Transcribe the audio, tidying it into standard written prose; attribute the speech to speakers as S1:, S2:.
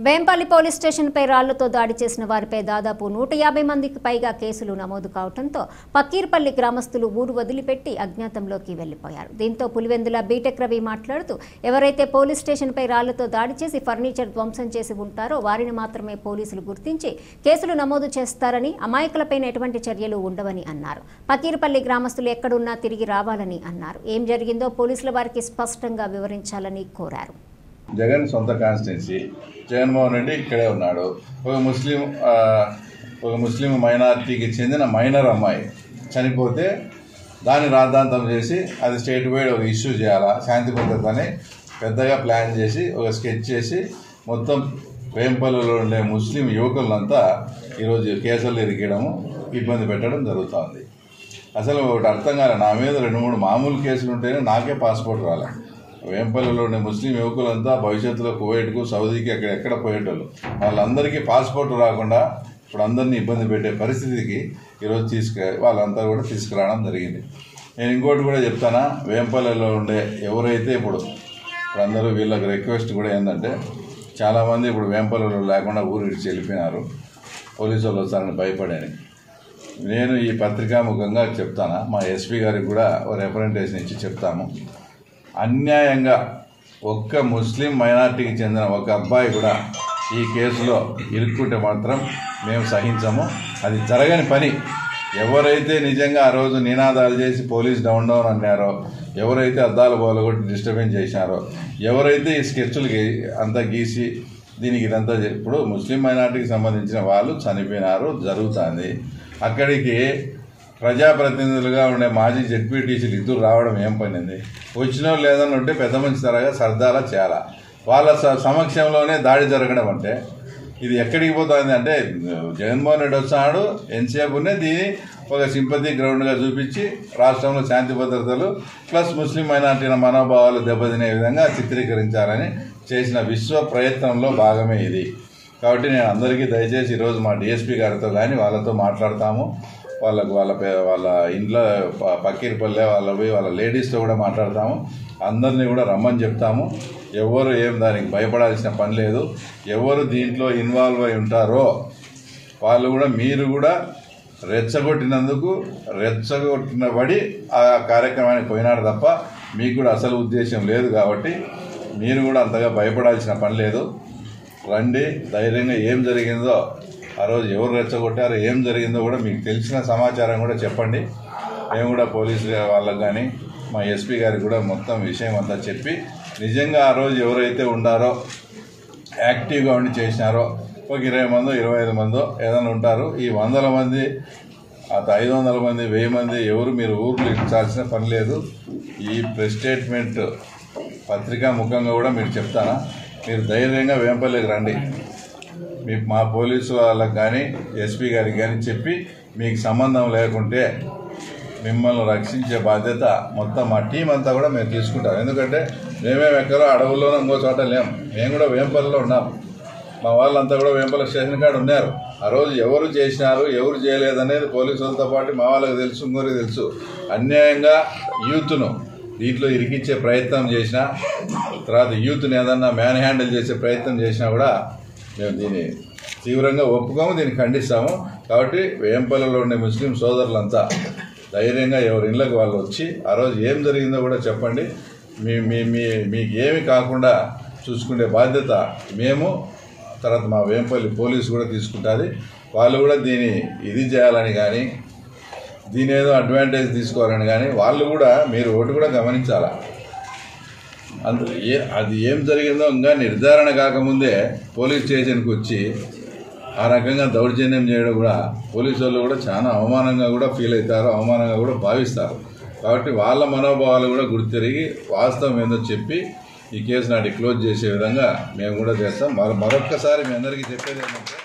S1: Vempalli police స్టేషన్పై రాళ్లతో దాడి చేసిన వారిపై దాదాపు 150 మందికి పైగా కేసులు నమోదు కావడంతో పక్కీర్పల్లి గ్రామస్తులు ఊరు వదిలిపెట్టి అజ్ఞాతంలోకి వెళ్లిపోయారు. దీంతో పులివెందుల బీటెక్ రవి మాట్లాడుతూ ఎవరైతే పోలీస్ స్టేషన్పై రాళ్లతో దాడి చేసి ఫర్నిచర్ ధ్వంసం చేసి ఉంటారో వారిని మాత్రమే పోలీసులు గుర్తించి కేసులు నమోదు చేస్తారని, అమాయకులపై ఎటువంటి చర్యలు ఉండవని అన్నారు. పక్కీర్పల్లి గ్రామస్తులు ఎక్కడున్నా తిరిగి రావాలని అన్నారు. ఏం జరిగిందో పోలీసుల వారికి స్పష్టంగా వివరించాలని కోరారు.
S2: జగన్ సొంత కాన్స్టిట్యున్సీ, జగన్మోహన్ రెడ్డి ఇక్కడే ఉన్నాడు. ఒక ముస్లిం మైనారిటీకి చెందిన మైనర్ అమ్మాయి చనిపోతే దాన్ని రాద్ధాంతం చేసి అది స్టేట్ వైడ్ ఒక ఇష్యూ చేయాలా, శాంతి భద్రతని పెద్దగా ప్లాన్ చేసి ఒక స్కెచ్ చేసి మొత్తం వేంపల్లిలో ఉండే ముస్లిం యువకులంతా ఈరోజు కేసులు ఇరికడము, ఇబ్బంది పెట్టడం జరుగుతుంది. అసలు ఒకటి అర్థం కాలే, నా మీద 2-3 మామూలు కేసులు ఉంటేనే నాకే పాస్పోర్ట్ రాలే. వేంపల్లిలో ఉండే ముస్లిం యువకులంతా భవిష్యత్తులో కువైట్కు, సౌదీకి ఎక్కడ పోయేటోళ్ళు, వాళ్ళందరికీ పాస్పోర్ట్ రాకుండా ఇప్పుడు అందరినీ ఇబ్బంది పెట్టే పరిస్థితికి ఈరోజు వాళ్ళంతా కూడా తీసుకురావడం జరిగింది. నేను ఇంకోటి కూడా చెప్తానా, వేంపల్లిలో ఉండే ఎవరైతే ఇప్పుడు అందరూ వీళ్ళకి రిక్వెస్ట్ కూడా ఏంటంటే, చాలామంది ఇప్పుడు వేంపల్లిలో లేకుండా ఊరు ఇడిచి వెళ్ళిపోయినారు, పోలీసు వాళ్ళు వస్తారని భయపడని. నేను ఈ పత్రికాముఖంగా చెప్తానా, మా ఎస్పీ గారికి కూడా రిప్రజెంటేషన్ ఇచ్చి చెప్తాము. అన్యాయంగా ఒక్క ముస్లిం మైనార్టీకి చెందిన ఒక అబ్బాయి కూడా ఈ కేసులో ఇరుక్కుంటే మాత్రం మేము సహించము. అది జరగని పని. ఎవరైతే నిజంగా ఆ రోజు నినాదాలు చేసి పోలీస్ డౌన్ అన్నారో, ఎవరైతే అద్దాలు బోలగొట్టి డిస్టర్బెన్స్ చేశారో, ఎవరైతే ఈ స్కెచ్లు అంతా గీసి దీనికి ఇదంతా ఇప్పుడు ముస్లిం మైనార్టీకి సంబంధించిన వాళ్ళు చనిపోయినారు, జరుగుతుంది. అక్కడికి ప్రజాప్రతినిధులుగా ఉండే మాజీ జెడ్పీటీసీలు ఇద్దరు రావడం ఏం పనింది? వచ్చినో లేదని ఉంటే పెద్ద మంచి తరగా సర్దాలా చేయాలా. వాళ్ళ సమక్షంలోనే దాడి జరగడం అంటే ఇది ఎక్కడికి పోతుంది అంటే, జగన్మోహన్ రెడ్డి వస్తున్నాడు ఎంతసేపునే దీన్ని ఒక సింపతి గ్రౌండ్గా చూపించి రాష్ట్రంలో శాంతి భద్రతలు ప్లస్ ముస్లిం మైనార్టీల మనోభావాలు దెబ్బతినే విధంగా చిత్రీకరించాలని చేసిన విశ్వ ప్రయత్నంలో భాగమే ఇది. కాబట్టి నేను అందరికీ దయచేసి ఈరోజు మా డిఎస్పీ గారితో కానీ వాళ్ళతో మాట్లాడతాము. వాళ్ళ ఇంట్లో పక్కీర్పల్లె వాళ్ళ లేడీస్తో కూడా మాట్లాడతాము. అందరినీ కూడా రమ్మని చెప్తాము. ఎవరు ఏం దానికి భయపడాల్సిన పని లేదు. ఎవరు దీంట్లో ఇన్వాల్వ్ అయి ఉంటారో వాళ్ళు కూడా, మీరు కూడా రెచ్చగొట్టినబడి ఆ కార్యక్రమానికి పోయినారు తప్ప మీకు కూడా అసలు ఉద్దేశం లేదు. కాబట్టి మీరు కూడా అంతగా భయపడాల్సిన పని లేదు. రండి, ధైర్యంగా ఏం జరిగిందో, ఆ రోజు ఎవరు రెచ్చగొట్టారో, ఏం జరిగిందో కూడా మీకు తెలిసిన సమాచారం కూడా చెప్పండి. మేము కూడా పోలీసు వాళ్ళకి కానీ మా ఎస్పీ గారికి కూడా మొత్తం విషయం అంతా చెప్పి, నిజంగా ఆ రోజు ఎవరైతే ఉండారో యాక్టివ్గా ఉండి చేసినారో ఒక 20 మందో 25 మందో ఏదైనా ఉంటారు. ఈ 100 మంది 500 మంది 1000 మంది ఎవరు మీరు ఊర్లు ఇచ్చాల్సిన పని లేదు. ఈ ప్రెస్ స్టేట్మెంట్ పత్రికా ముఖంగా కూడా మీరు చెప్తానా, మీరు ధైర్యంగా వేంపల్లికి రండి. మా పోలీసు వాళ్ళకి కానీ ఎస్పీ గారికి కానీ చెప్పి మీకు సంబంధం లేకుంటే మిమ్మల్ని రక్షించే బాధ్యత మొత్తం మా టీం అంతా కూడా మేము తీసుకుంటాం. ఎందుకంటే మేమేం ఎక్కడో అడవుల్లోనూ ఇంకో చోట లేము. మేము కూడా వేంపల్లిలో ఉన్నాం. మా వాళ్ళంతా కూడా వేంపల్లి స్టేషన్ కాడ ఉన్నారు. ఆ రోజు ఎవరు చేసినారు ఎవరు చేయలేదనేది పోలీసులతో పాటు మా వాళ్ళకి తెలుసు, ఇంకోరికి తెలుసు. అన్యాయంగా యూత్ను దీంట్లో ఇరికించే ప్రయత్నం చేసినా, తర్వాత యూత్ని ఏదన్నా మ్యాన్ హ్యాండిల్ చేసే ప్రయత్నం చేసినా కూడా మేము దీన్ని తీవ్రంగా ఒప్పుకోము, దీన్ని ఖండిస్తాము. కాబట్టి వేంపల్లిలో ఉండే ముస్లిం సోదరులంతా ధైర్యంగా ఎవరి ఇళ్ళకి వాళ్ళు వచ్చి ఆ రోజు ఏం జరిగిందో కూడా చెప్పండి. మీకు ఏమి కాకుండా చూసుకునే బాధ్యత మేము, తర్వాత మా వేంపల్లి పోలీసు కూడా తీసుకుంటుంది. వాళ్ళు కూడా దీన్ని ఇది చేయాలని కానీ, దీని ఏదో అడ్వాంటేజ్ తీసుకోవాలని కానీ వాళ్ళు కూడా, మీరు ఒకటి కూడా గమనించాలా, అది ఏం జరిగిందో ఇంకా నిర్ధారణ కాకముందే పోలీస్ స్టేషన్కి వచ్చి ఆ రకంగా దౌర్జన్యం చేయడం కూడా పోలీసు వాళ్ళు కూడా చాలా అవమానంగా కూడా ఫీల్ అవుతారు, అవమానంగా కూడా భావిస్తారు. కాబట్టి వాళ్ళ మనోభావాలు కూడా గుర్తిరిగి వాస్తవం ఏందో చెప్పి ఈ కేసు నాటి క్లోజ్ చేసే విధంగా మేము కూడా చేస్తాం. మరొక్కసారి మీ అందరికీ చెప్పేది ఏంటంటే,